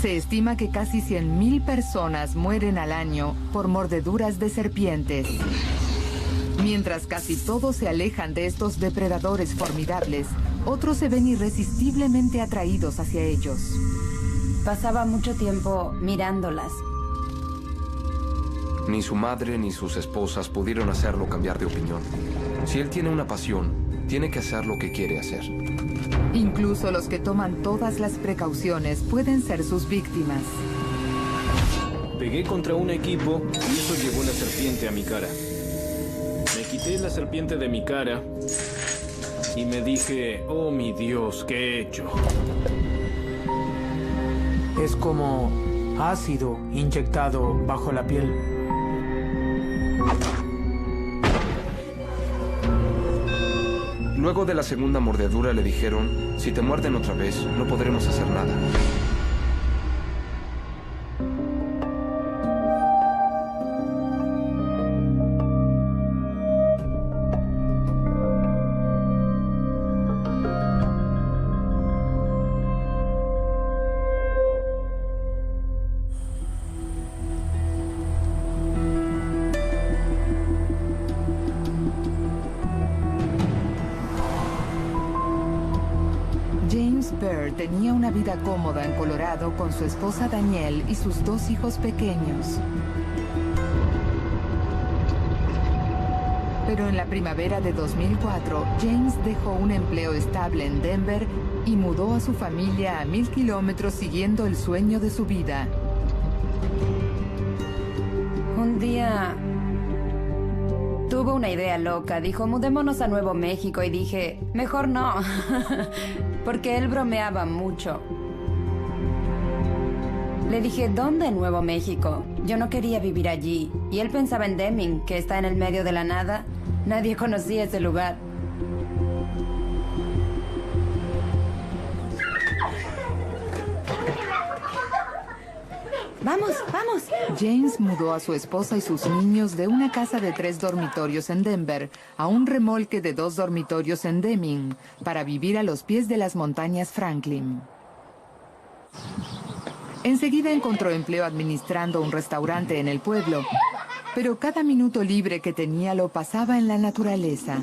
Se estima que casi 100.000 personas mueren al año por mordeduras de serpientes. Mientras casi todos se alejan de estos depredadores formidables, otros se ven irresistiblemente atraídos hacia ellos. Pasaba mucho tiempo mirándolas. Ni su madre ni sus esposas pudieron hacerlo cambiar de opinión. Si él tiene una pasión, tiene que hacer lo que quiere hacer. Incluso los que toman todas las precauciones pueden ser sus víctimas. Pegué contra un equipo y eso llevó la serpiente a mi cara. Me quité la serpiente de mi cara y me dije, oh mi Dios, ¿qué he hecho? Es como ácido inyectado bajo la piel. Luego de la segunda mordedura le dijeron, si te muerden otra vez, no podremos hacer nada. James Byrd tenía una vida cómoda en Colorado con su esposa Danielle y sus 2 hijos pequeños. Pero en la primavera de 2004, James dejó un empleo estable en Denver y mudó a su familia a 1000 kilómetros siguiendo el sueño de su vida. Un día tuvo una idea loca. Dijo, mudémonos a Nuevo México. Y dije, mejor no. Porque él bromeaba mucho. Le dije, ¿dónde en Nuevo México? Yo no quería vivir allí. Y él pensaba en Deming, que está en el medio de la nada. Nadie conocía ese lugar. ¡Vamos, vamos! James mudó a su esposa y sus niños de una casa de 3 dormitorios en Denver a un remolque de 2 dormitorios en Deming para vivir a los pies de las montañas Franklin. Enseguida encontró empleo administrando un restaurante en el pueblo, pero cada minuto libre que tenía lo pasaba en la naturaleza.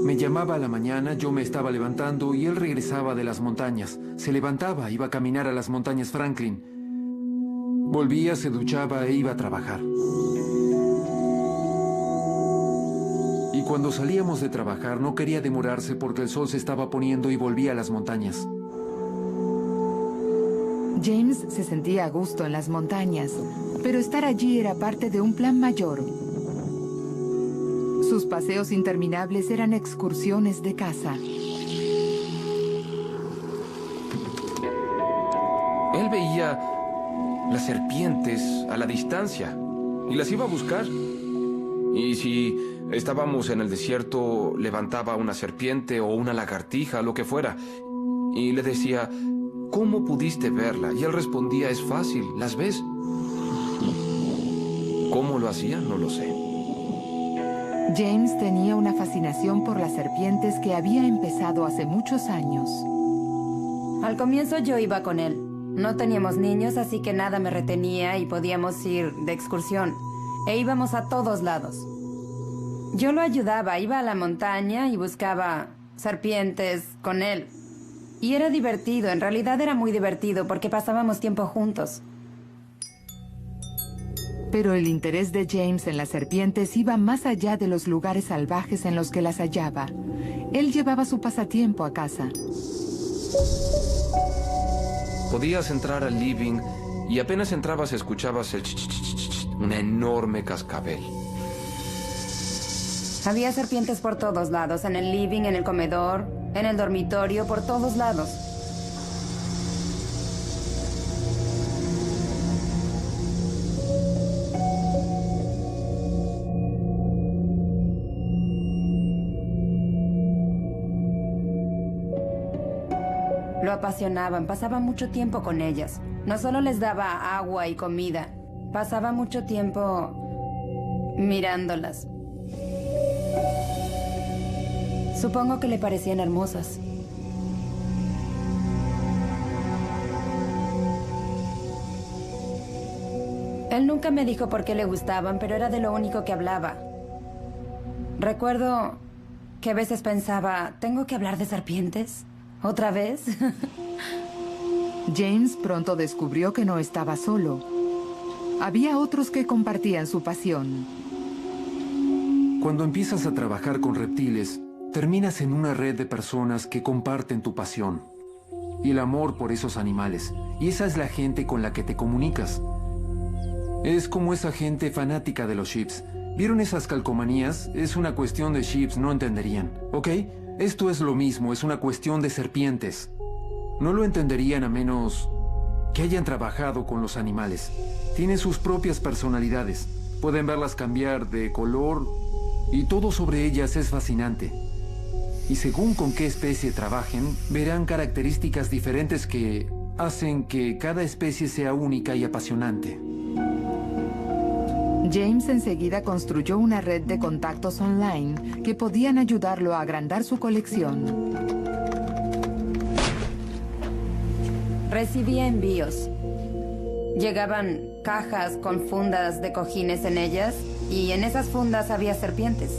Me llamaba a la mañana, yo me estaba levantando y él regresaba de las montañas. Se levantaba, iba a caminar a las montañas Franklin. Volvía, se duchaba e iba a trabajar. Y cuando salíamos de trabajar no quería demorarse porque el sol se estaba poniendo y volvía a las montañas. James se sentía a gusto en las montañas, pero estar allí era parte de un plan mayor. Sus paseos interminables eran excursiones de caza. Él veía las serpientes a la distancia y las iba a buscar. Y si estábamos en el desierto, levantaba una serpiente o una lagartija, lo que fuera, y le decía, ¿cómo pudiste verla? Y él respondía, es fácil, ¿las ves? ¿Cómo lo hacía? No lo sé. James tenía una fascinación por las serpientes que había empezado hace muchos años. Al comienzo yo iba con él. No teníamos niños, así que nada me retenía y podíamos ir de excursión. E íbamos a todos lados. Yo lo ayudaba, iba a la montaña y buscaba serpientes con él. Y era divertido, en realidad era muy divertido porque pasábamos tiempo juntos. Pero el interés de James en las serpientes iba más allá de los lugares salvajes en los que las hallaba. Él llevaba su pasatiempo a casa. Podías entrar al living y apenas entrabas escuchabas una enorme cascabel. Había serpientes por todos lados, en el living, en el comedor, en el dormitorio, por todos lados. Lo apasionaban, pasaba mucho tiempo con ellas. No solo les daba agua y comida, pasaba mucho tiempo mirándolas. Supongo que le parecían hermosas. Él nunca me dijo por qué le gustaban, pero era de lo único que hablaba. Recuerdo que a veces pensaba, ¿tengo que hablar de serpientes? ¿Otra vez? James pronto descubrió que no estaba solo. Había otros que compartían su pasión. Cuando empiezas a trabajar con reptiles, terminas en una red de personas que comparten tu pasión y el amor por esos animales. Y esa es la gente con la que te comunicas. Es como esa gente fanática de los chips. ¿Vieron esas calcomanías? Es una cuestión de chips, no entenderían. ¿Ok? Esto es lo mismo, es una cuestión de serpientes. No lo entenderían a menos que hayan trabajado con los animales. Tienen sus propias personalidades. Pueden verlas cambiar de color y todo sobre ellas es fascinante. Y según con qué especie trabajen, verán características diferentes que hacen que cada especie sea única y apasionante. James enseguida construyó una red de contactos online que podían ayudarlo a agrandar su colección. Recibía envíos. Llegaban cajas con fundas de cojines en ellas y en esas fundas había serpientes.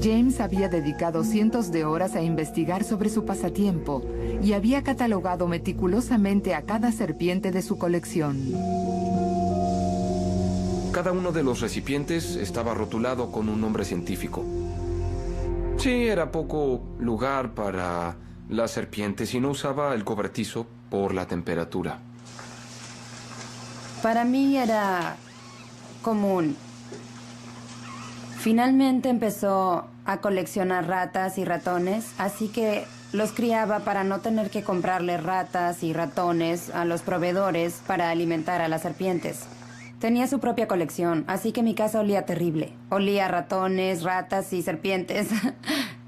James había dedicado cientos de horas a investigar sobre su pasatiempo y había catalogado meticulosamente a cada serpiente de su colección. Cada uno de los recipientes estaba rotulado con un nombre científico. Sí, era poco lugar para las serpientes y no usaba el cobertizo por la temperatura. Para mí era común. Finalmente empezó a coleccionar ratas y ratones, así que los criaba para no tener que comprarle ratas y ratones a los proveedores para alimentar a las serpientes. Tenía su propia colección, así que mi casa olía terrible. Olía a ratones, ratas y serpientes.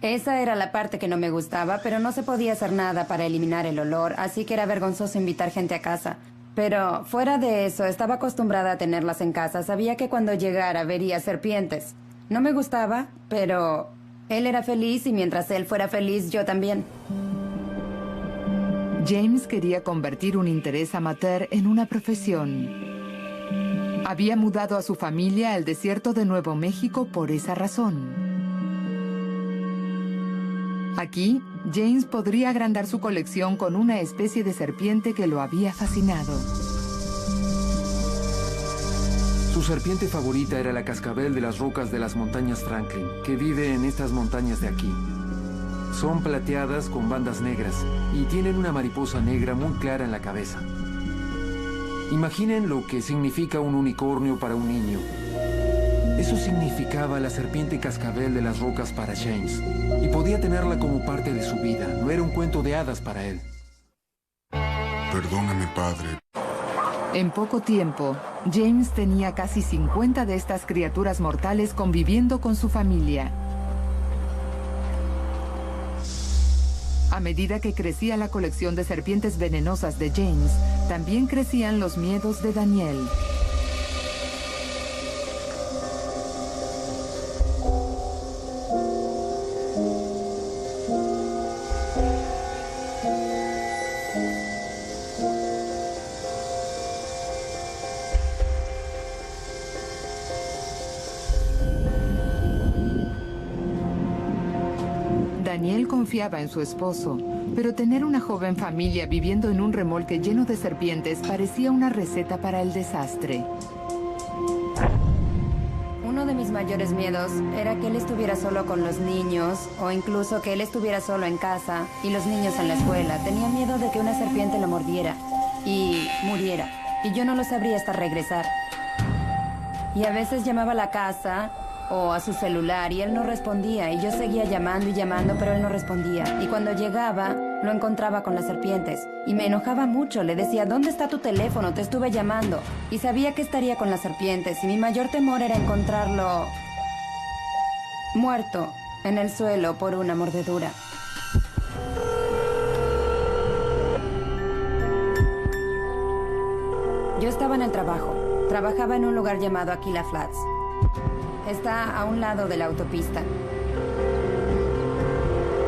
Esa era la parte que no me gustaba, pero no se podía hacer nada para eliminar el olor, así que era vergonzoso invitar gente a casa. Pero fuera de eso, estaba acostumbrada a tenerlas en casa. Sabía que cuando llegara vería serpientes. No me gustaba, pero él era feliz y mientras él fuera feliz, yo también. James quería convertir un interés amateur en una profesión. Había mudado a su familia al desierto de Nuevo México por esa razón. Aquí, James podría agrandar su colección con una especie de serpiente que lo había fascinado. Su serpiente favorita era la cascabel de las rocas de las montañas Franklin, que vive en estas montañas de aquí. Son plateadas con bandas negras y tienen una mariposa negra muy clara en la cabeza. Imaginen lo que significa un unicornio para un niño. Eso significaba la serpiente cascabel de las rocas para James, y podía tenerla como parte de su vida. No era un cuento de hadas para él. Perdóname, padre. En poco tiempo, James tenía casi 50 de estas criaturas mortales conviviendo con su familia. A medida que crecía la colección de serpientes venenosas de James, también crecían los miedos de Daniel. Daniel confiaba en su esposo, pero tener una joven familia viviendo en un remolque lleno de serpientes parecía una receta para el desastre. Uno de mis mayores miedos era que él estuviera solo con los niños, o incluso que él estuviera solo en casa y los niños en la escuela. Tenía miedo de que una serpiente lo mordiera y muriera, y yo no lo sabría hasta regresar. Y a veces llamaba a la casa o a su celular y él no respondía, y yo seguía llamando y llamando, pero él no respondía. Y cuando llegaba, lo encontraba con las serpientes y me enojaba mucho. Le decía, ¿dónde está tu teléfono? Te estuve llamando. Y sabía que estaría con las serpientes y mi mayor temor era encontrarlo muerto en el suelo por una mordedura. Yo estaba en el trabajo. Trabajaba en un lugar llamado Aquila Flats. Está a un lado de la autopista.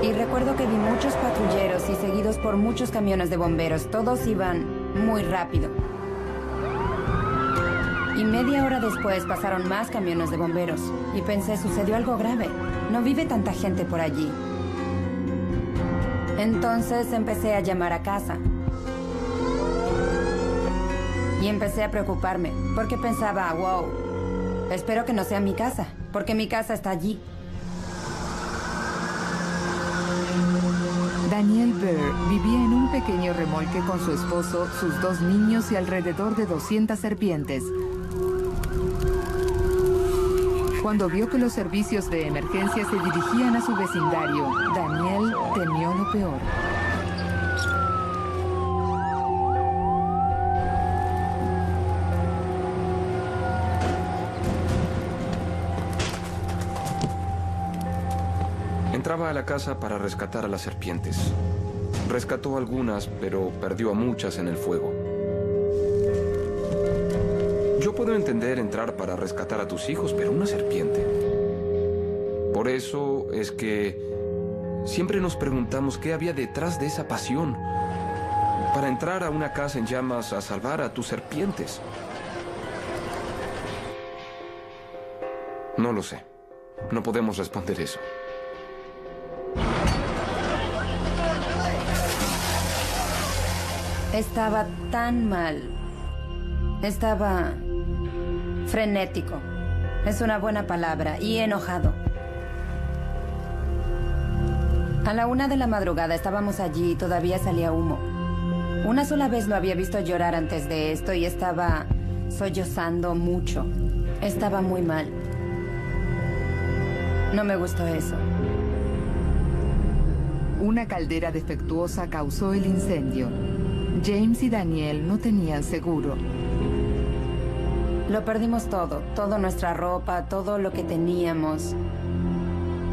Y recuerdo que vi muchos patrulleros y seguidos por muchos camiones de bomberos. Todos iban muy rápido. Y media hora después pasaron más camiones de bomberos. Y pensé, sucedió algo grave. No vive tanta gente por allí. Entonces empecé a llamar a casa. Y empecé a preocuparme, porque pensaba, wow, espero que no sea mi casa, porque mi casa está allí. Daniel Burr vivía en un pequeño remolque con su esposo, sus 2 niños y alrededor de 200 serpientes. Cuando vio que los servicios de emergencia se dirigían a su vecindario, Daniel temió lo peor. Entraba a la casa para rescatar a las serpientes. Rescató algunas, pero perdió a muchas en el fuego. Yo puedo entender entrar para rescatar a tus hijos, pero una serpiente. Por eso es que siempre nos preguntamos qué había detrás de esa pasión para entrar a una casa en llamas a salvar a tus serpientes. No lo sé. No podemos responder eso. Estaba tan mal. Estaba frenético. Es una buena palabra. Y enojado. A la 1 de la madrugada estábamos allí y todavía salía humo. Una sola vez lo había visto llorar antes de esto y estaba sollozando mucho. Estaba muy mal. No me gustó eso. Una caldera defectuosa causó el incendio. James y Daniel no tenían seguro. Lo perdimos todo, toda nuestra ropa, todo lo que teníamos.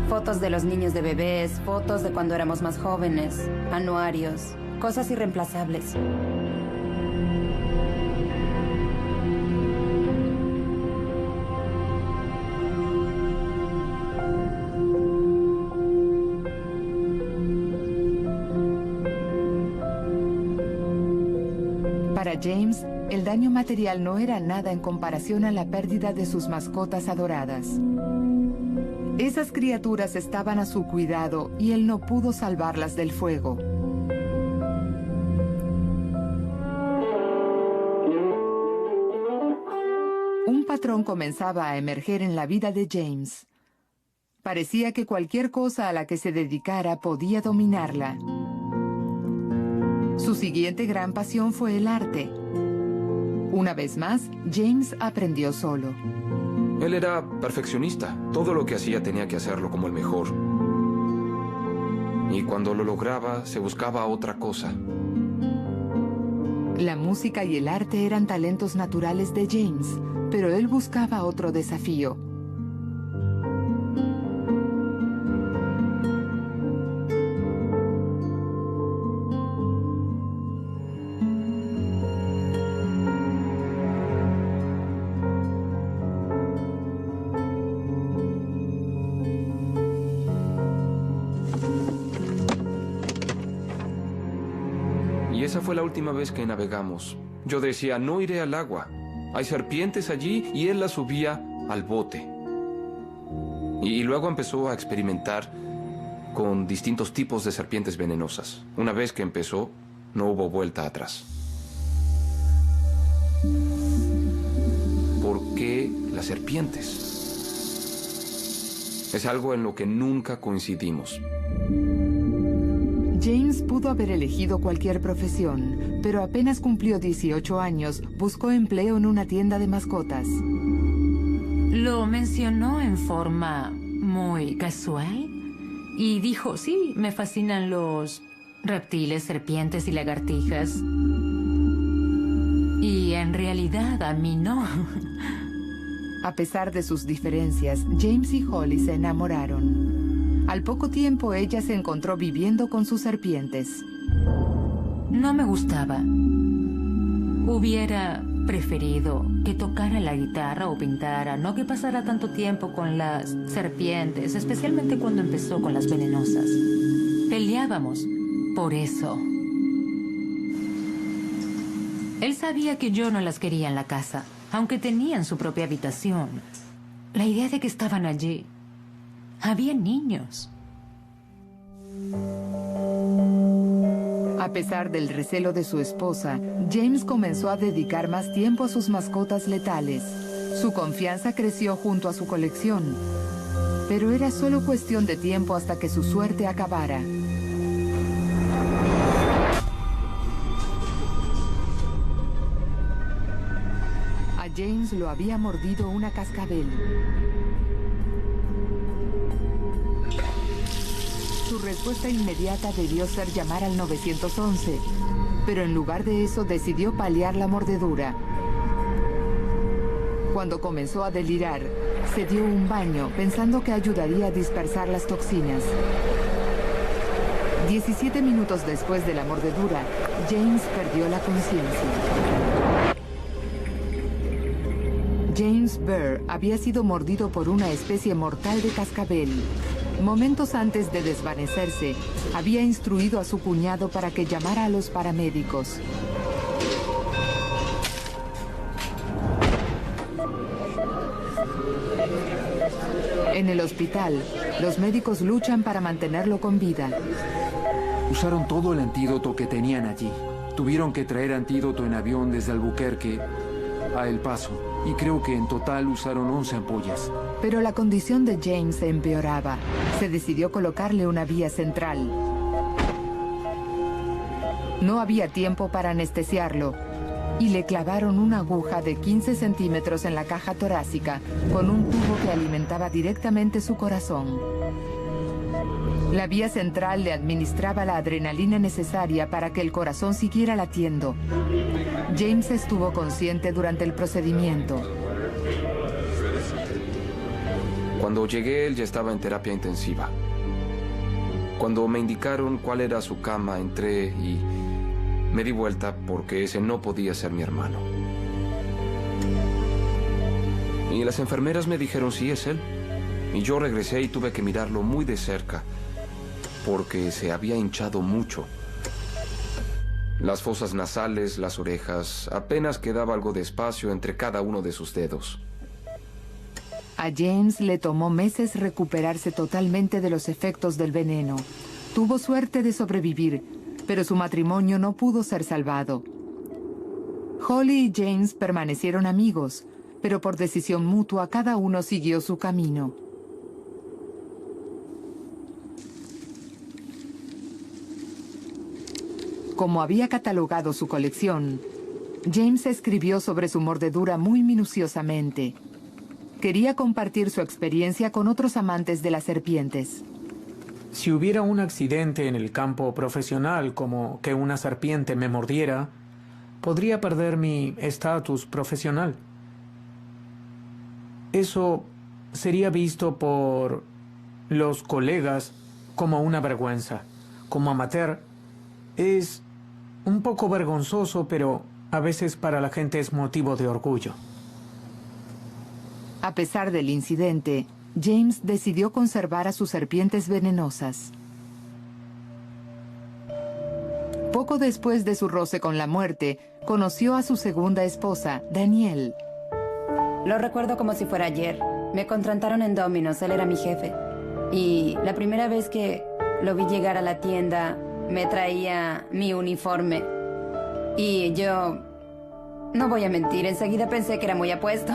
Fotos de los niños de bebés, fotos de cuando éramos más jóvenes, anuarios, cosas irreemplazables. Para James, el daño material no era nada en comparación a la pérdida de sus mascotas adoradas. Esas criaturas estaban a su cuidado y él no pudo salvarlas del fuego. Un patrón comenzaba a emerger en la vida de James. Parecía que cualquier cosa a la que se dedicara podía dominarla. Su siguiente gran pasión fue el arte. Una vez más, James aprendió solo. Él era perfeccionista. Todo lo que hacía tenía que hacerlo como el mejor. Y cuando lo lograba, se buscaba otra cosa. La música y el arte eran talentos naturales de James, pero él buscaba otro desafío. Esa fue la última vez que navegamos. Yo decía, no iré al agua. Hay serpientes allí y él las subía al bote. Y luego empezó a experimentar con distintos tipos de serpientes venenosas. Una vez que empezó, no hubo vuelta atrás. ¿Por qué las serpientes? Es algo en lo que nunca coincidimos. James pudo haber elegido cualquier profesión, pero apenas cumplió 18 años, buscó empleo en una tienda de mascotas. Lo mencionó en forma muy casual y dijo, sí, me fascinan los reptiles, serpientes y lagartijas. Y en realidad a mí no. A pesar de sus diferencias, James y Holly se enamoraron. Al poco tiempo, ella se encontró viviendo con sus serpientes. No me gustaba. Hubiera preferido que tocara la guitarra o pintara, no que pasara tanto tiempo con las serpientes, especialmente cuando empezó con las venenosas. Peleábamos por eso. Él sabía que yo no las quería en la casa, aunque tenían su propia habitación. La idea de que estaban allí. Había niños. A pesar del recelo de su esposa, James comenzó a dedicar más tiempo a sus mascotas letales. Su confianza creció junto a su colección, pero era solo cuestión de tiempo hasta que su suerte acabara. A James lo había mordido una cascabel. Su respuesta inmediata debió ser llamar al 911, pero en lugar de eso decidió paliar la mordedura. Cuando comenzó a delirar, se dio un baño pensando que ayudaría a dispersar las toxinas. 17 minutos después de la mordedura, James perdió la conciencia. James Burr había sido mordido por una especie mortal de cascabel. Momentos antes de desvanecerse, había instruido a su cuñado para que llamara a los paramédicos. En el hospital, los médicos luchan para mantenerlo con vida. Usaron todo el antídoto que tenían allí. Tuvieron que traer antídoto en avión desde Albuquerque a El Paso, y creo que en total usaron 11 ampollas. Pero la condición de James se empeoraba. Se decidió colocarle una vía central. No había tiempo para anestesiarlo, y le clavaron una aguja de 15 centímetros en la caja torácica con un tubo que alimentaba directamente su corazón. La vía central le administraba la adrenalina necesaria para que el corazón siguiera latiendo. James estuvo consciente durante el procedimiento. Cuando llegué, él ya estaba en terapia intensiva. Cuando me indicaron cuál era su cama, entré y me di vuelta porque ese no podía ser mi hermano. Y las enfermeras me dijeron, sí, es él. Y yo regresé y tuve que mirarlo muy de cerca, porque se había hinchado mucho. Las fosas nasales, las orejas, apenas quedaba algo de espacio entre cada uno de sus dedos. A James le tomó meses recuperarse totalmente de los efectos del veneno. Tuvo suerte de sobrevivir, pero su matrimonio no pudo ser salvado. Holly y James permanecieron amigos, pero por decisión mutua cada uno siguió su camino. Como había catalogado su colección, James escribió sobre su mordedura muy minuciosamente. Quería compartir su experiencia con otros amantes de las serpientes. Si hubiera un accidente en el campo profesional, como que una serpiente me mordiera, podría perder mi estatus profesional. Eso sería visto por los colegas como una vergüenza. Como amateur, es un poco vergonzoso, pero a veces para la gente es motivo de orgullo. A pesar del incidente, James decidió conservar a sus serpientes venenosas. Poco después de su roce con la muerte, conoció a su segunda esposa, Danielle. Lo recuerdo como si fuera ayer. Me contrataron en Domino's, él era mi jefe. Y la primera vez que lo vi llegar a la tienda, me traía mi uniforme. Y yo, no voy a mentir, enseguida pensé que era muy apuesto.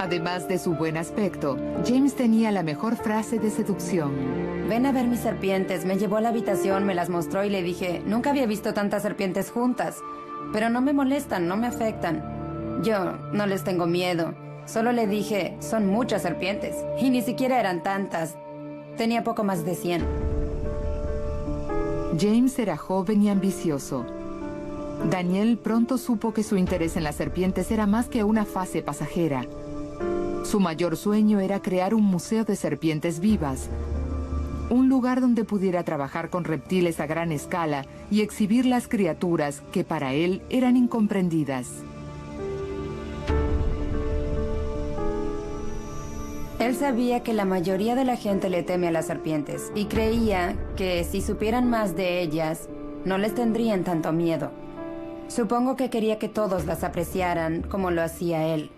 Además de su buen aspecto, James tenía la mejor frase de seducción. Ven a ver mis serpientes. Me llevó a la habitación, me las mostró y le dije, nunca había visto tantas serpientes juntas. Pero no me molestan, no me afectan. Yo no les tengo miedo. Solo le dije, son muchas serpientes. Y ni siquiera eran tantas. Tenía poco más de 100. James era joven y ambicioso. Danielle pronto supo que su interés en las serpientes era más que una fase pasajera. Su mayor sueño era crear un museo de serpientes vivas, un lugar donde pudiera trabajar con reptiles a gran escala y exhibir las criaturas que para él eran incomprendidas. Él sabía que la mayoría de la gente le teme a las serpientes y creía que si supieran más de ellas, no les tendrían tanto miedo. Supongo que quería que todos las apreciaran como lo hacía él.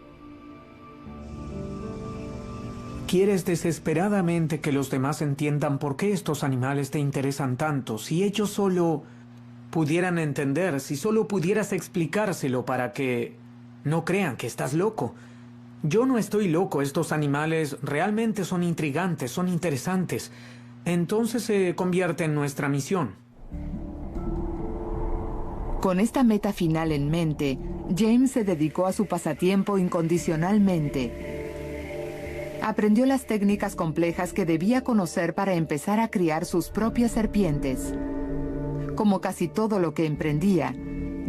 Quieres desesperadamente que los demás entiendan por qué estos animales te interesan tanto. Si ellos solo pudieran entender, si solo pudieras explicárselo para que no crean que estás loco. Yo no estoy loco, estos animales realmente son intrigantes, son interesantes. Entonces se convierte en nuestra misión. Con esta meta final en mente, James se dedicó a su pasatiempo incondicionalmente. Aprendió las técnicas complejas que debía conocer para empezar a criar sus propias serpientes. Como casi todo lo que emprendía,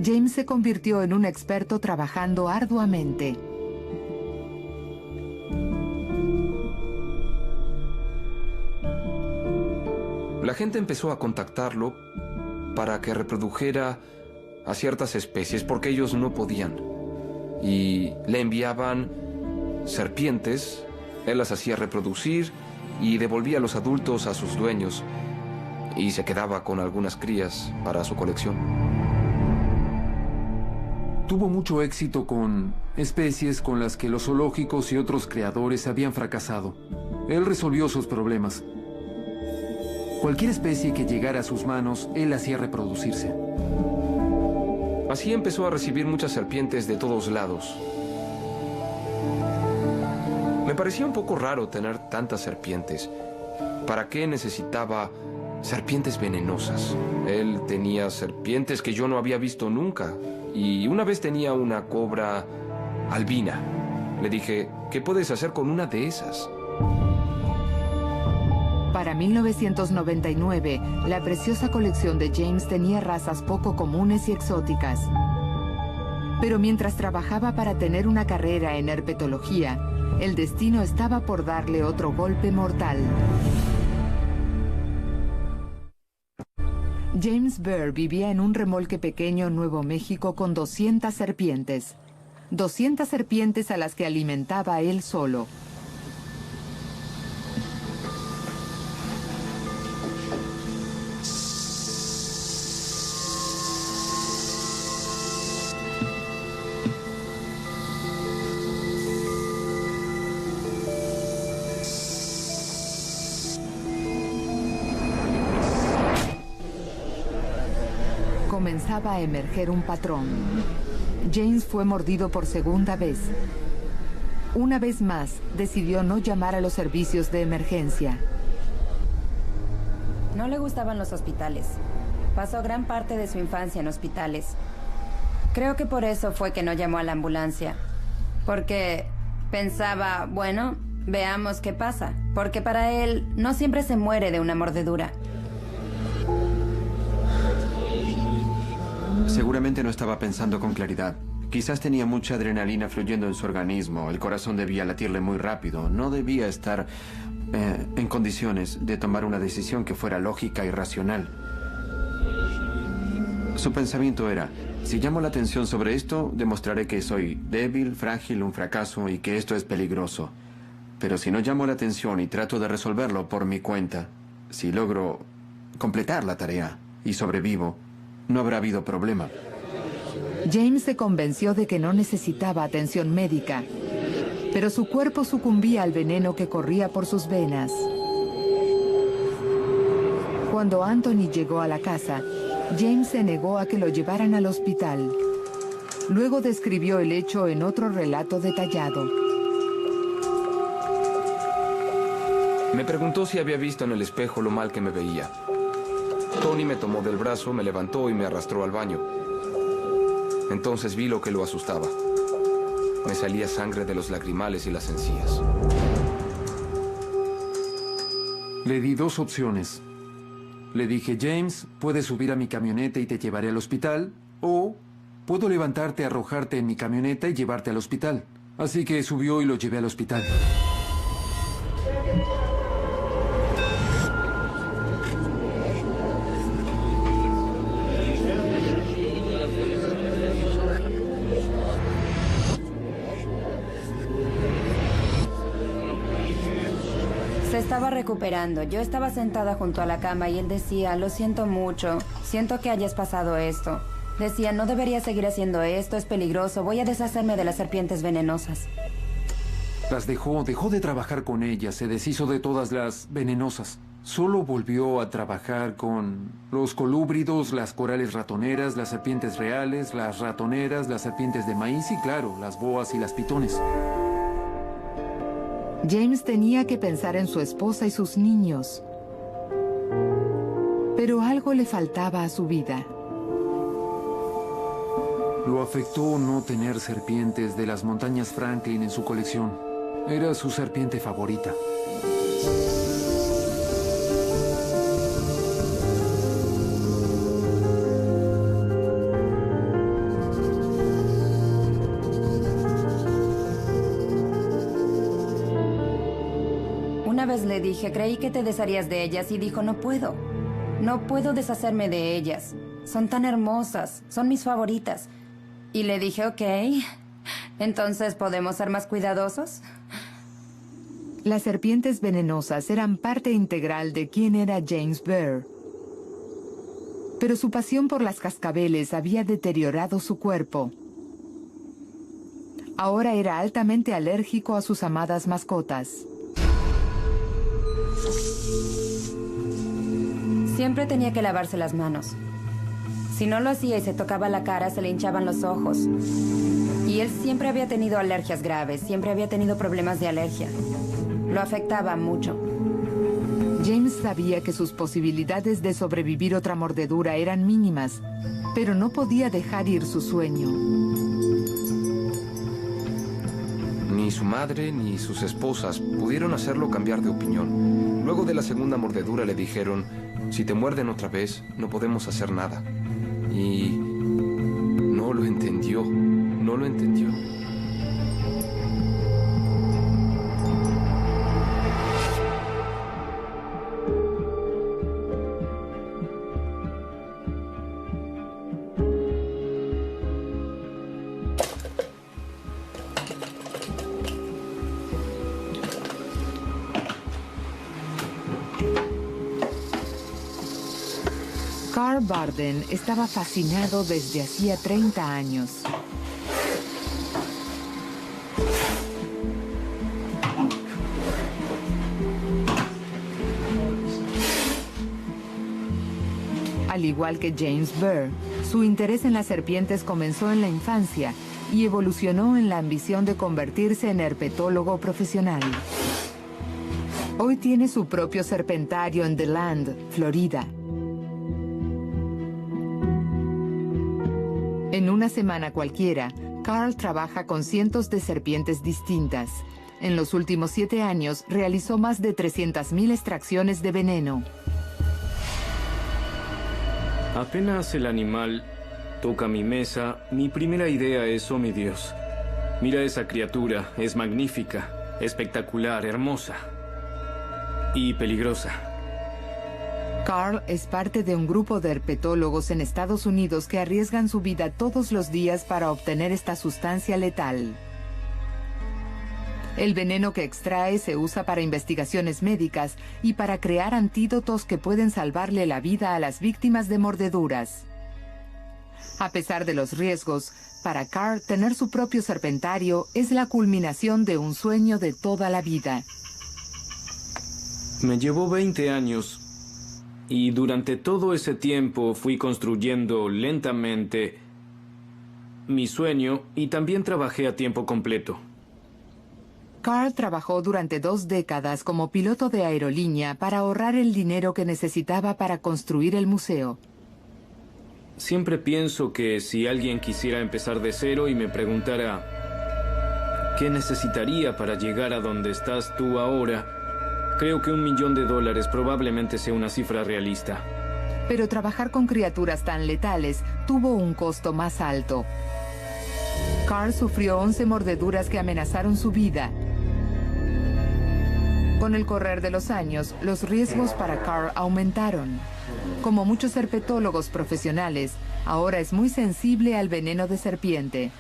James se convirtió en un experto trabajando arduamente. La gente empezó a contactarlo para que reprodujera a ciertas especies porque ellos no podían. Y le enviaban serpientes, él las hacía reproducir y devolvía a los adultos a sus dueños. Y se quedaba con algunas crías para su colección. Tuvo mucho éxito con especies con las que los zoológicos y otros creadores habían fracasado. Él resolvió sus problemas. Cualquier especie que llegara a sus manos, él hacía reproducirse. Así empezó a recibir muchas serpientes de todos lados. Me parecía un poco raro tener tantas serpientes. ¿Para qué necesitaba serpientes venenosas? Él tenía serpientes que yo no había visto nunca. Y una vez tenía una cobra albina. Le dije, ¿qué puedes hacer con una de esas? Para 1999, la preciosa colección de James tenía razas poco comunes y exóticas. Pero mientras trabajaba para tener una carrera en herpetología, el destino estaba por darle otro golpe mortal. James Burr vivía en un remolque pequeño en Nuevo México con 200 serpientes. 200 serpientes a las que alimentaba él solo. Comenzaba a emerger un patrón. James fue mordido por segunda vez. Una vez más, decidió no llamar a los servicios de emergencia. No le gustaban los hospitales. Pasó gran parte de su infancia en hospitales. Creo que por eso fue que no llamó a la ambulancia. Porque pensaba, bueno, veamos qué pasa. Porque para él no siempre se muere de una mordedura. Seguramente no estaba pensando con claridad. Quizás tenía mucha adrenalina fluyendo en su organismo. El corazón debía latirle muy rápido. No debía estar en condiciones de tomar una decisión que fuera lógica y racional. Su pensamiento era, si llamo la atención sobre esto, demostraré que soy débil, frágil, un fracaso y que esto es peligroso. Pero si no llamo la atención y trato de resolverlo por mi cuenta, si logro completar la tarea y sobrevivo, no habrá habido problema. James se convenció de que no necesitaba atención médica, pero su cuerpo sucumbía al veneno que corría por sus venas. Cuando Anthony llegó a la casa, James se negó a que lo llevaran al hospital. Luego describió el hecho en otro relato detallado. Me preguntó si había visto en el espejo lo mal que me veía. Tony me tomó del brazo, me levantó y me arrastró al baño. Entonces vi lo que lo asustaba. Me salía sangre de los lagrimales y las encías. Le di dos opciones. Le dije, James, puedes subir a mi camioneta y te llevaré al hospital, o puedo levantarte, arrojarte en mi camioneta y llevarte al hospital. Así que subió y lo llevé al hospital. estaba recuperando. Yo estaba sentada junto a la cama y él decía, lo siento mucho, siento que hayas pasado esto. Decía, no debería seguir haciendo esto, es peligroso, voy a deshacerme de las serpientes venenosas. Las dejó de trabajar con ellas, se deshizo de todas las venenosas. Solo volvió a trabajar con los colúbridos, las corales ratoneras, las serpientes reales, las ratoneras, las serpientes de maíz y, claro, las boas y las pitones. James tenía que pensar en su esposa y sus niños. Pero algo le faltaba a su vida. Lo afectó no tener serpientes de las montañas Franklin en su colección. Era su serpiente favorita. Una vez le dije, creí que te desharías de ellas y dijo, no puedo. No puedo deshacerme de ellas. Son tan hermosas, son mis favoritas. Y le dije, ok, entonces ¿podemos ser más cuidadosos? Las serpientes venenosas eran parte integral de quién era James Bear. Pero su pasión por las cascabeles había deteriorado su cuerpo. Ahora era altamente alérgico a sus amadas mascotas. Siempre tenía que lavarse las manos. Si no lo hacía y se tocaba la cara, se le hinchaban los ojos. Y él siempre había tenido alergias graves, siempre había tenido problemas de alergia. Lo afectaba mucho. James sabía que sus posibilidades de sobrevivir otra mordedura eran mínimas, pero no podía dejar ir su sueño. Ni su madre ni sus esposas pudieron hacerlo cambiar de opinión. Luego de la segunda mordedura le dijeron, si te muerden otra vez, no podemos hacer nada. Y no lo entendió, no lo entendió. Carl Barden estaba fascinado desde hacía 30 años. Al igual que James Bear, su interés en las serpientes comenzó en la infancia y evolucionó en la ambición de convertirse en herpetólogo profesional. Hoy tiene su propio serpentario en The Land, Florida. En una semana cualquiera, Carl trabaja con cientos de serpientes distintas. En los últimos 7 años, realizó más de 300,000 extracciones de veneno. Apenas el animal toca mi mesa, mi primera idea es, oh mi Dios, mira esa criatura, es magnífica, espectacular, hermosa y peligrosa. Carl es parte de un grupo de herpetólogos en Estados Unidos que arriesgan su vida todos los días para obtener esta sustancia letal. El veneno que extrae se usa para investigaciones médicas y para crear antídotos que pueden salvarle la vida a las víctimas de mordeduras. A pesar de los riesgos, para Carl tener su propio serpentario es la culminación de un sueño de toda la vida. Me llevó 20 años. Y durante todo ese tiempo fui construyendo lentamente mi sueño y también trabajé a tiempo completo. Carl trabajó durante 2 décadas como piloto de aerolínea para ahorrar el dinero que necesitaba para construir el museo. Siempre pienso que si alguien quisiera empezar de cero y me preguntara ¿qué necesitaría para llegar a donde estás tú ahora? Creo que $1 millón probablemente sea una cifra realista. Pero trabajar con criaturas tan letales tuvo un costo más alto. Carl sufrió 11 mordeduras que amenazaron su vida. Con el correr de los años, los riesgos para Carl aumentaron. Como muchos herpetólogos profesionales, ahora es muy sensible al veneno de serpiente.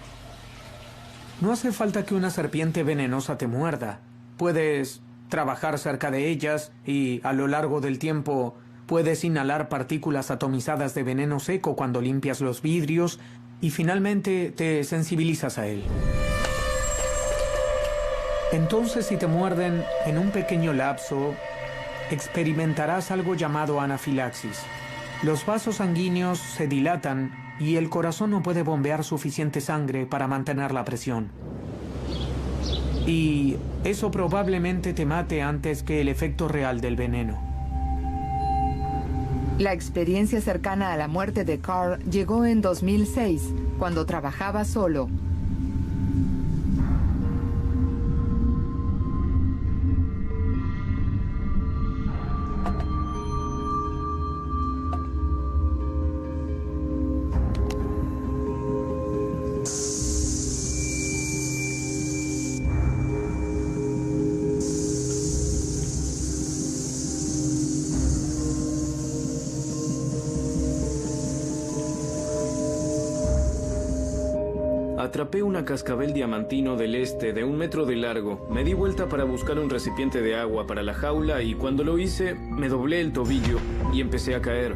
No hace falta que una serpiente venenosa te muerda. Puedes trabajar cerca de ellas y a lo largo del tiempo puedes inhalar partículas atomizadas de veneno seco cuando limpias los vidrios y finalmente te sensibilizas a él. Entonces, si te muerden en un pequeño lapso, experimentarás algo llamado anafilaxis. Los vasos sanguíneos se dilatan y el corazón no puede bombear suficiente sangre para mantener la presión. Y eso probablemente te mate antes que el efecto real del veneno. La experiencia cercana a la muerte de Carl llegó en 2006, cuando trabajaba solo. Atrapé una cascabel diamantino del este de 1 metro de largo. Me di vuelta para buscar un recipiente de agua para la jaula y cuando lo hice, me doblé el tobillo y empecé a caer.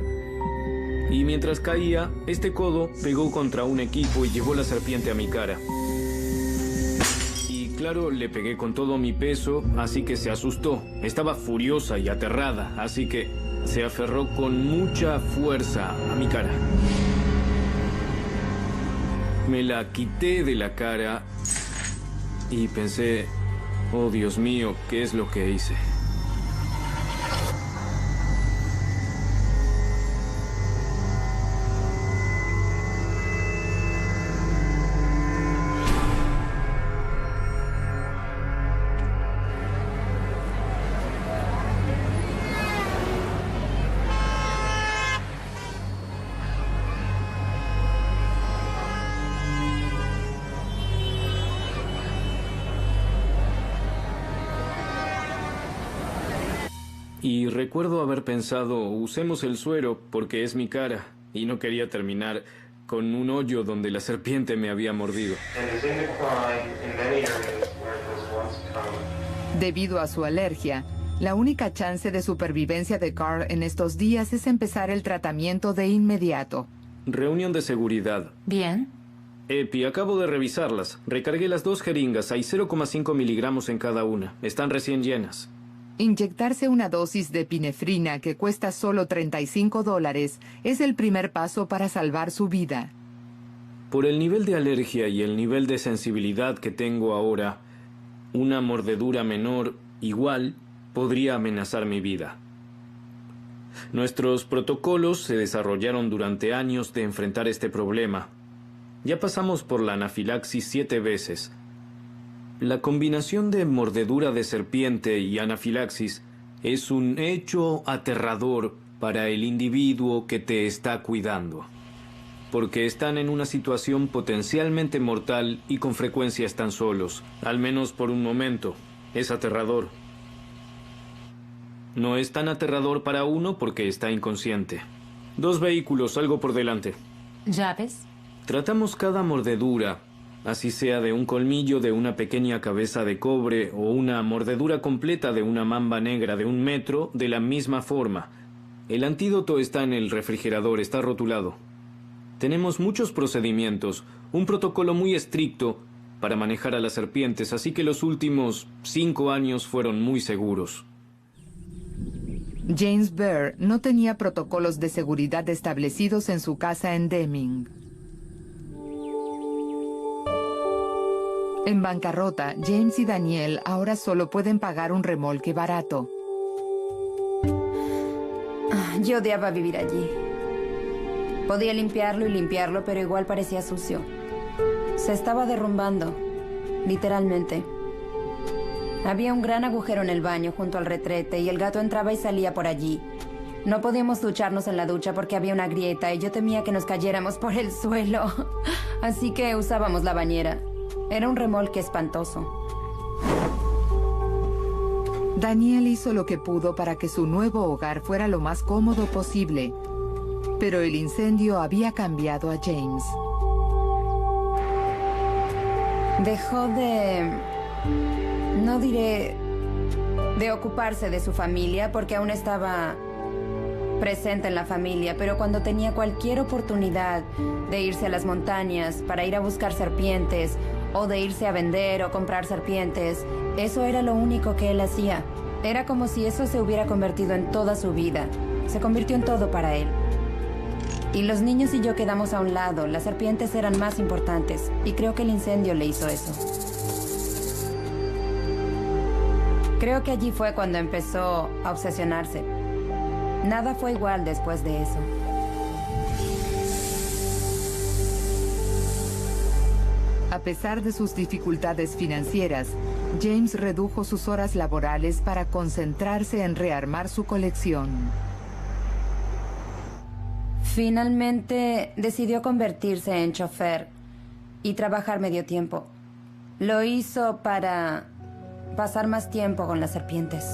Y mientras caía, este codo pegó contra un equipo y llevó la serpiente a mi cara. Y claro, le pegué con todo mi peso, así que se asustó. Estaba furiosa y aterrada, así que se aferró con mucha fuerza a mi cara. Me la quité de la cara y pensé, oh Dios mío, ¿qué es lo que hice? Y recuerdo haber pensado, usemos el suero porque es mi cara, y no quería terminar con un hoyo donde la serpiente me había mordido. Debido a su alergia, la única chance de supervivencia de Carl en estos días es empezar el tratamiento de inmediato. Reunión de seguridad. Bien. Epi, acabo de revisarlas. Recargué las 2 jeringas, hay 0,5 miligramos en cada una. Están recién llenas. Inyectarse una dosis de epinefrina que cuesta solo $35 es el primer paso para salvar su vida. Por el nivel de alergia y el nivel de sensibilidad que tengo ahora, una mordedura menor igual podría amenazar mi vida. Nuestros protocolos se desarrollaron durante años de enfrentar este problema. Ya pasamos por la anafilaxis 7 veces. La combinación de mordedura de serpiente y anafilaxis es un hecho aterrador para el individuo que te está cuidando, porque están en una situación potencialmente mortal y con frecuencia están solos, al menos por un momento. Es aterrador. No es tan aterrador para uno porque está inconsciente. 2 vehículos, algo por delante. ¿Llaves? Tratamos cada mordedura, así sea de un colmillo de una pequeña cabeza de cobre o una mordedura completa de una mamba negra de 1 metro, de la misma forma. El antídoto está en el refrigerador, está rotulado. Tenemos muchos procedimientos, un protocolo muy estricto para manejar a las serpientes, así que los últimos 5 años fueron muy seguros. James Bear no tenía protocolos de seguridad establecidos en su casa en Deming. En bancarrota, James y Daniel ahora solo pueden pagar un remolque barato. Yo odiaba vivir allí. Podía limpiarlo y limpiarlo, pero igual parecía sucio. Se estaba derrumbando, literalmente. Había un gran agujero en el baño junto al retrete y el gato entraba y salía por allí. No podíamos ducharnos en la ducha porque había una grieta y yo temía que nos cayéramos por el suelo. Así que usábamos la bañera. Era un remolque espantoso. Daniel hizo lo que pudo para que su nuevo hogar fuera lo más cómodo posible, pero el incendio había cambiado a James. Dejó de... no diré de ocuparse de su familia porque aún estaba presente en la familia, pero cuando tenía cualquier oportunidad de irse a las montañas para ir a buscar serpientes o de irse a vender o comprar serpientes, eso era lo único que él hacía. Era como si eso se hubiera convertido en toda su vida. Se convirtió en todo para él. Y los niños y yo quedamos a un lado. Las serpientes eran más importantes y creo que el incendio le hizo eso. Creo que allí fue cuando empezó a obsesionarse. Nada fue igual después de eso. A pesar de sus dificultades financieras, James redujo sus horas laborales para concentrarse en rearmar su colección. Finalmente decidió convertirse en chofer y trabajar medio tiempo. Lo hizo para pasar más tiempo con las serpientes.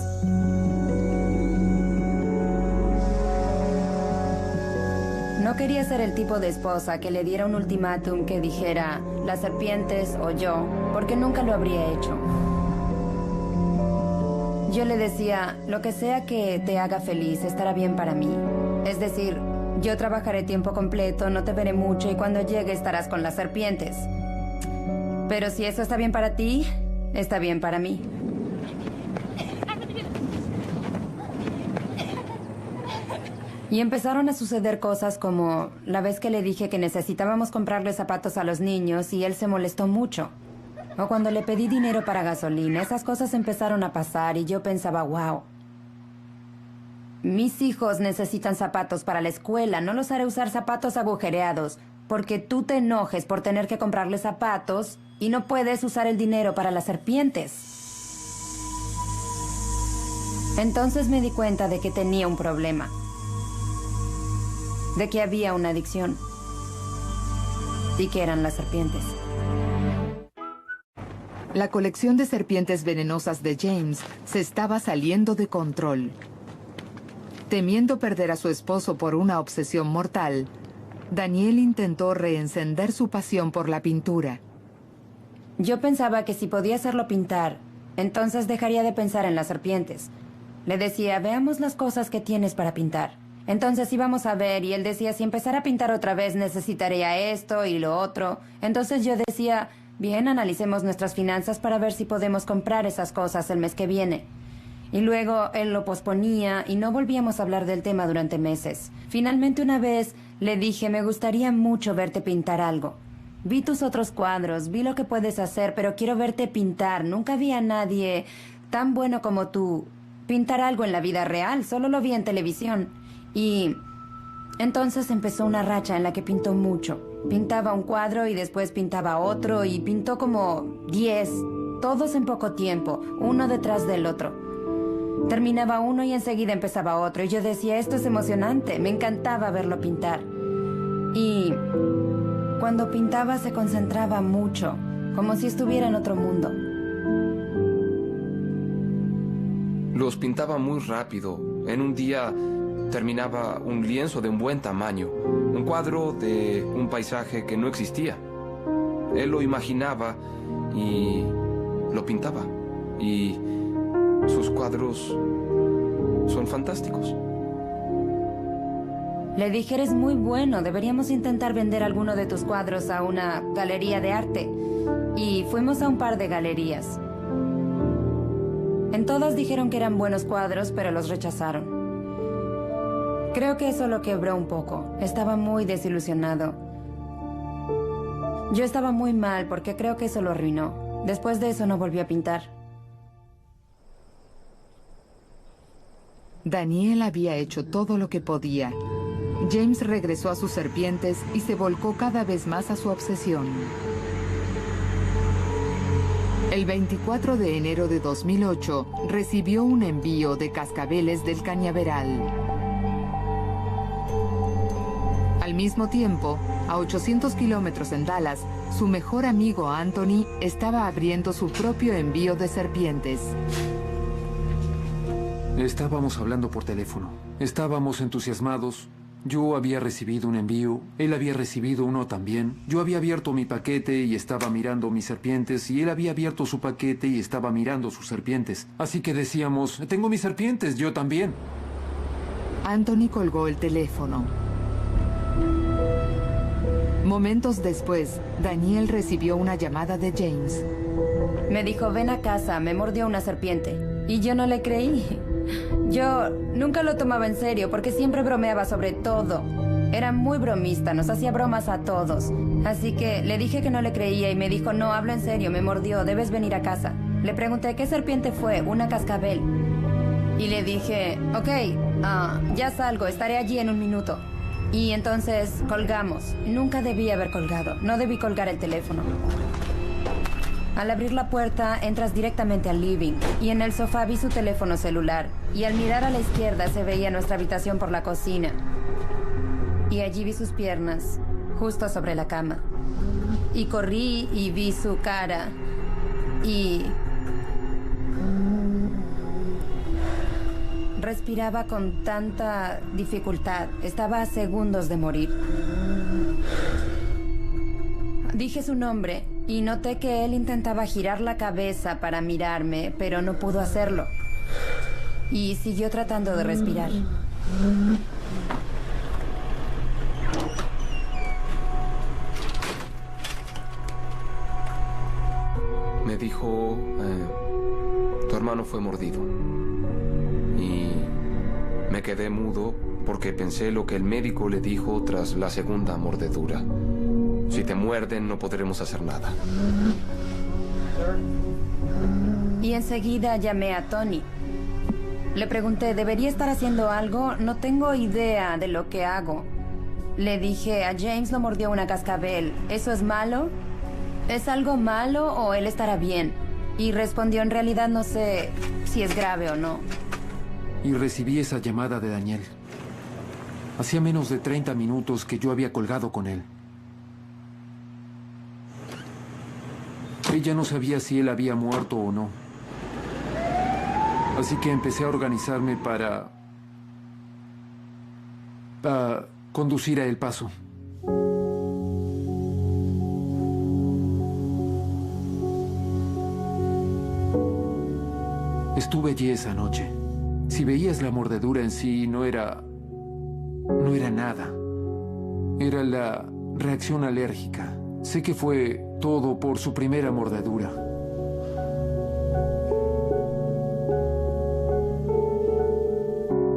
No quería ser el tipo de esposa que le diera un ultimátum que dijera las serpientes o yo, porque nunca lo habría hecho. Yo le decía, lo que sea que te haga feliz estará bien para mí. Es decir, yo trabajaré tiempo completo, no te veré mucho y cuando llegue estarás con las serpientes. Pero si eso está bien para ti, está bien para mí. Y empezaron a suceder cosas como la vez que le dije que necesitábamos comprarle zapatos a los niños y él se molestó mucho. O cuando le pedí dinero para gasolina, esas cosas empezaron a pasar y yo pensaba, wow. Mis hijos necesitan zapatos para la escuela, no los haré usar zapatos agujereados, porque tú te enojes por tener que comprarle zapatos y no puedes usar el dinero para las serpientes. Entonces me di cuenta de que tenía un problema. De que había una adicción. Y que eran las serpientes. La colección de serpientes venenosas de James se estaba saliendo de control. Temiendo perder a su esposo por una obsesión mortal, Daniel intentó reencender su pasión por la pintura. Yo pensaba que si podía hacerlo pintar, entonces dejaría de pensar en las serpientes. Le decía, veamos las cosas que tienes para pintar. Entonces íbamos a ver y él decía, si empezara a pintar otra vez necesitaría esto y lo otro. Entonces yo decía, bien, analicemos nuestras finanzas para ver si podemos comprar esas cosas el mes que viene. Y luego él lo posponía y no volvíamos a hablar del tema durante meses. Finalmente una vez le dije, me gustaría mucho verte pintar algo. Vi tus otros cuadros, vi lo que puedes hacer, pero quiero verte pintar. Nunca vi a nadie tan bueno como tú pintar algo en la vida real, solo lo vi en televisión. Y entonces empezó una racha en la que pintó mucho. Pintaba un cuadro y después pintaba otro y pintó como 10, todos en poco tiempo, uno detrás del otro. Terminaba uno y enseguida empezaba otro y yo decía, esto es emocionante, me encantaba verlo pintar. Y cuando pintaba se concentraba mucho, como si estuviera en otro mundo. Los pintaba muy rápido. En un día terminaba un lienzo de un buen tamaño, un cuadro de un paisaje que no existía. Él lo imaginaba y lo pintaba. Y sus cuadros son fantásticos. Le dije, eres muy bueno, deberíamos intentar vender alguno de tus cuadros a una galería de arte. Y fuimos a un par de galerías. En todas dijeron que eran buenos cuadros, pero los rechazaron. Creo que eso lo quebró un poco. Estaba muy desilusionado. Yo estaba muy mal porque creo que eso lo arruinó. Después de eso no volvió a pintar. Daniel había hecho todo lo que podía. James regresó a sus serpientes y se volcó cada vez más a su obsesión. El 24 de enero de 2008 recibió un envío de cascabeles del cañaveral. Al mismo tiempo, a 800 kilómetros en Dallas, su mejor amigo Anthony estaba abriendo su propio envío de serpientes. Estábamos hablando por teléfono. Estábamos entusiasmados Yo había recibido un envío, él había recibido uno también. Yo había abierto mi paquete y estaba mirando mis serpientes, y él había abierto su paquete y estaba mirando sus serpientes. Así que decíamos, tengo mis serpientes, yo también. Anthony colgó el teléfono. Momentos después, Daniel recibió una llamada de James. Me dijo, ven a casa, me mordió una serpiente. Y yo no le creí. Yo nunca lo tomaba en serio porque siempre bromeaba sobre todo. Era muy bromista, nos hacía bromas a todos. Así que le dije que no le creía y me dijo, no, hablo en serio, me mordió, debes venir a casa. Le pregunté, ¿qué serpiente fue? Una cascabel. Y le dije, ok, ya salgo, estaré allí en un minuto. Y entonces colgamos. Nunca debí haber colgado, no debí colgar el teléfono. Al abrir la puerta, entras directamente al living, y en el sofá vi su teléfono celular, y al mirar a la izquierda se veía nuestra habitación por la cocina. Y allí vi sus piernas, justo sobre la cama. Y corrí y vi su cara, y... respiraba con tanta dificultad, estaba a segundos de morir. Dije su nombre y noté que él intentaba girar la cabeza para mirarme, pero no pudo hacerlo. Y siguió tratando de respirar. Me dijo, tu hermano fue mordido. Y me quedé mudo porque pensé lo que el médico le dijo tras la segunda mordedura. Si te muerden, no podremos hacer nada. Y enseguida llamé a Tony. Le pregunté, ¿debería estar haciendo algo? No tengo idea de lo que hago. Le dije, a James lo mordió una cascabel. ¿Eso es malo? ¿Es algo malo o él estará bien? Y respondió, en realidad no sé si es grave o no. Y recibí esa llamada de Daniel. Hacía menos de 30 minutos que yo había colgado con él. Ella no sabía si él había muerto o no. Así que empecé a organizarme para conducir a El Paso. Estuve allí esa noche. Si veías la mordedura en sí, no era nada. Era la reacción alérgica. Sé que fue todo por su primera mordedura.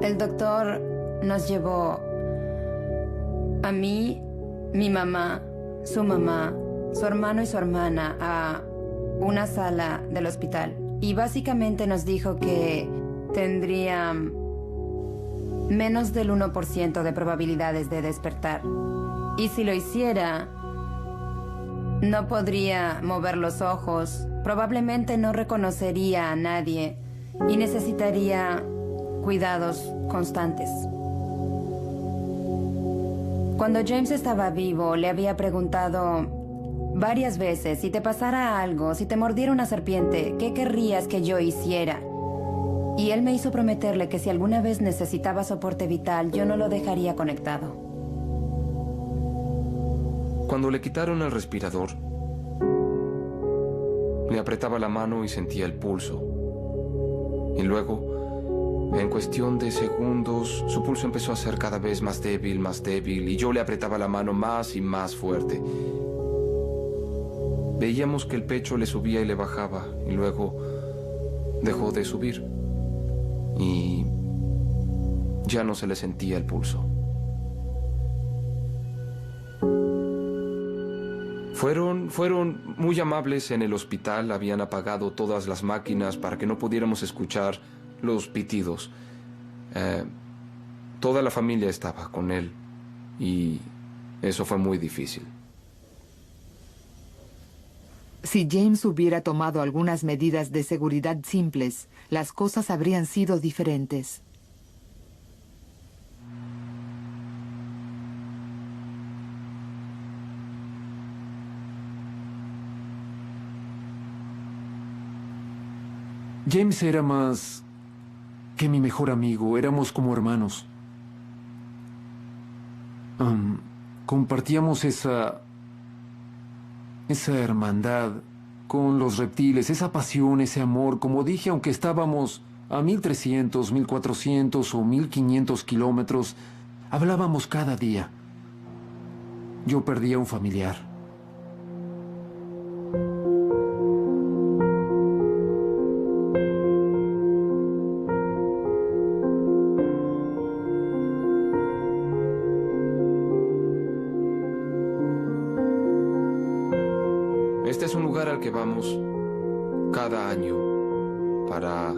El doctor nos llevó a mí, mi mamá, su hermano y su hermana a una sala del hospital. Y básicamente nos dijo que tendría menos del 1% de probabilidades de despertar. Y si lo hiciera, no podría mover los ojos, probablemente no reconocería a nadie y necesitaría cuidados constantes. Cuando James estaba vivo, le había preguntado varias veces, si te pasara algo, si te mordiera una serpiente, ¿qué querrías que yo hiciera? Y él me hizo prometerle que si alguna vez necesitaba soporte vital, yo no lo dejaría conectado. Cuando le quitaron el respirador, le apretaba la mano y sentía el pulso. Y luego, en cuestión de segundos, su pulso empezó a ser cada vez más débil, y yo le apretaba la mano más y más fuerte. Veíamos que el pecho le subía y le bajaba, y luego dejó de subir. Y ya no se le sentía el pulso. Fueron muy amables en el hospital, habían apagado todas las máquinas para que no pudiéramos escuchar los pitidos. Toda la familia estaba con él y eso fue muy difícil. Si James hubiera tomado algunas medidas de seguridad simples, las cosas habrían sido diferentes. James era más que mi mejor amigo, éramos como hermanos. compartíamos esa hermandad con los reptiles, esa pasión, ese amor. Como dije, aunque estábamos a 1300, 1400 o 1500 kilómetros, hablábamos cada día. Yo perdí a un familiar. Este es un lugar al que vamos cada año para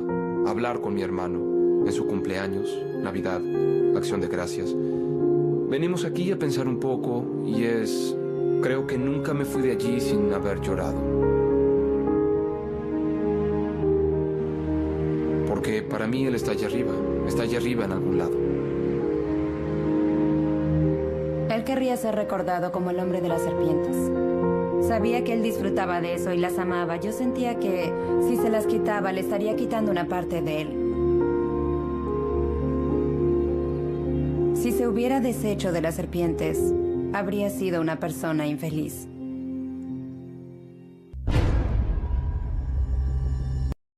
hablar con mi hermano en su cumpleaños, Navidad, Acción de Gracias. Venimos aquí a pensar un poco y creo que nunca me fui de allí sin haber llorado. Porque para mí él está allá arriba en algún lado. Él querría ser recordado como el hombre de las serpientes. Sabía que él disfrutaba de eso y las amaba. Yo sentía que si se las quitaba, le estaría quitando una parte de él. Si se hubiera deshecho de las serpientes, habría sido una persona infeliz.